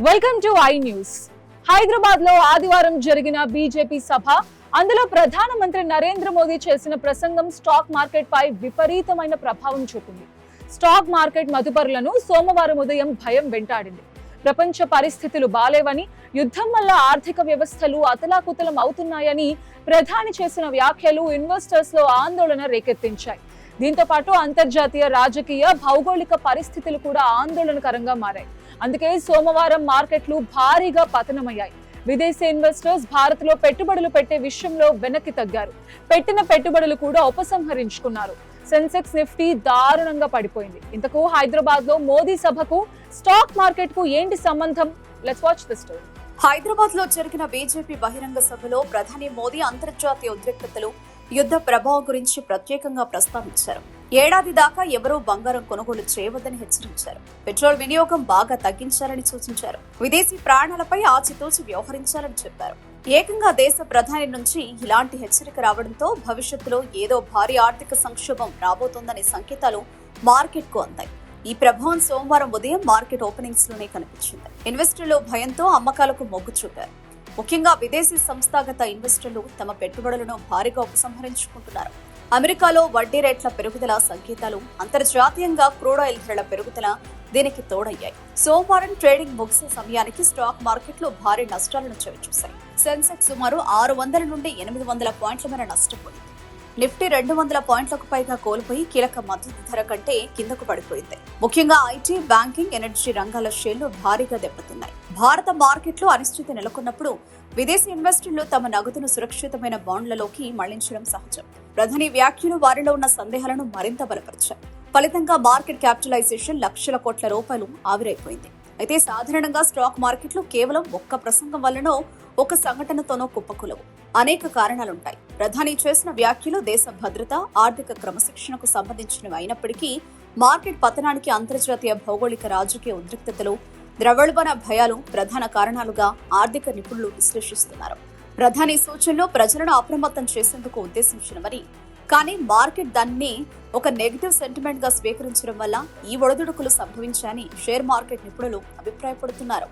Welcome to I news. Hyderabad లో ఆదివారం జరిగిన బీజేపీ సభ, అందులో ప్రధానమంత్రి నరేంద్ర మోదీ చేసిన ప్రసంగం స్టాక్ మార్కెట్ పై విపరీతమైన ప్రభావం చూపింది. స్టాక్ మార్కెట్ మదుపరులను సోమవారం ఉదయం భయం వెంటాడింది. ప్రపంచ పరిస్థితులు బాలేవని, యుద్ధం వల్ల ఆర్థిక వ్యవస్థలు అతలాకుతలం అవుతున్నాయని ప్రధాని చేసిన వ్యాఖ్యలు ఇన్వెస్టర్స్ లో ఆందోళన రేకెత్తించాయి. దీంతో పాటు అంతర్జాతీయ రాజకీయ భౌగోళిక పరిస్థితులు కూడా ఆందోళనకరంగా మారాయి. అందుకే సోమవారం మార్కెట్లు భారీగా పతనమయ్యాయి. విదేశీ ఇన్వెస్టర్స్ భారత్ లో పెట్టుబడులు పెట్టే విషయంలో వెనక్కి తగ్గారు. పెట్టిన పెట్టుబడులు కూడా ఉపసంహరించుకున్నారు. సెన్సెక్స్, నిఫ్టీ దారుణంగా పడిపోయింది. ఇంతకు హైదరాబాద్ లో మోదీ సభకు స్టాక్ మార్కెట్ కు ఏంటి సంబంధం? Let's watch the story. Hyderabad లో జరిగిన బీజేపీ బహిరంగ సభలో ప్రధాని మోదీ అంతర్జాతీయ ఉద్రిక్తతలు, యుద్ధ ప్రభావం గురించి ప్రత్యేకంగా ప్రస్తావించారు. ఏడాది దాకా ఎవరూ బంగారం కొనుగోలు చేయవద్దని హెచ్చరించారు. పెట్రోల్ వినియోగం బాగా తగ్గించాలని సూచించారు. విదేశీ ప్రాణాలపై ఆచితూచి వ్యవహరించాలని చెప్పారు. ఏకంగా దేశ ప్రధాని నుంచి ఇలాంటి హెచ్చరిక రావడంతో భవిష్యత్తులో ఏదో భారీ ఆర్థిక సంక్షోభం రాబోతోందనే సంకేతాలు మార్కెట్ కు అందాయి. ఈ ప్రభావం సోమవారం ఉదయం మార్కెట్ ఓపెనింగ్స్ లోనే కనిపించింది. ఇన్వెస్టర్లు భయంతో అమ్మకాలకు మొగ్గు చూపారు. ముఖ్యంగా విదేశీ సంస్థాగత ఇన్వెస్టర్లు తమ పెట్టుబడులను భారీగా ఉపసంహరించుకుంటున్నారు. అమెరికాలో వడ్డీ రేట్ల పెరుగుదల సంకేతాలు, అంతర్జాతీయంగా క్రూడ్ ఆయిల్ ధరల పెరుగుదల దీనికి తోడయ్యాయి. సోమవారం ట్రేడింగ్ ముగిసే సమయానికి స్టాక్ మార్కెట్లు భారీ నష్టాలను చవిచూశాయి. సెన్సెక్స్ సుమారు 600 నుండి 800 పాయింట్ల మేర నష్టపోయింది. నిఫ్టీ 200 పాయింట్లకు పైగా కోల్పోయి కీలక మద్దతు ధర కంటే కిందకు పడిపోయింది. ముఖ్యంగా ఐటీ, బ్యాంకింగ్, ఎనర్జీ రంగాల షేర్లు భారీగా దెబ్బతిన్నాయి. భారత మార్కెట్లో అనిశ్చితి నెలకొన్నప్పుడు విదేశీ ఇన్వెస్టర్లు తమ నగదును సురక్షితమైన బాండ్లలోకి మళ్లించడం సహజం. ప్రధాని వ్యాఖ్యలు వారిలో ఉన్న సందేహాలను మరింత బలపరిచాయి. ఫలితంగా మార్కెట్ క్యాపిటలైజేషన్ లక్షల కోట్ల రూపాయలు ఆవిరైపోయింది. అయితే సాధారణంగా స్టాక్ మార్కెట్లు కేవలం ఒక్క ప్రసంగం వల్లనో, ఒక సంఘటనతోనో కుప్పకూలవు. అనేక కారణాలుంటాయి. ప్రధాని చేసిన వ్యాఖ్యలు దేశ భద్రత, ఆర్థిక క్రమశిక్షణకు సంబంధించినవి అయినప్పటికీ మార్కెట్ పతనానికి అంతర్జాతీయ భౌగోళిక రాజకీయ ఉద్రిక్తతలు, ద్రవళబన భయాలు ప్రధాన కారణాలుగా ఆర్థిక నిపుణులు విశ్లేషిస్తున్నారు. ప్రధాని సూచనలు ప్రజలను అప్రమత్తం చేసేందుకు ఉద్దేశించినవని, కానీ మార్కెట్ దాన్ని ఒక నెగటివ్ సెంటిమెంట్ గా స్వీకరించడం వల్ల ఈ ఒడిదుడుకులు సంభవించాయని షేర్ మార్కెట్ నిపుణులు అభిప్రాయపడుతున్నారు.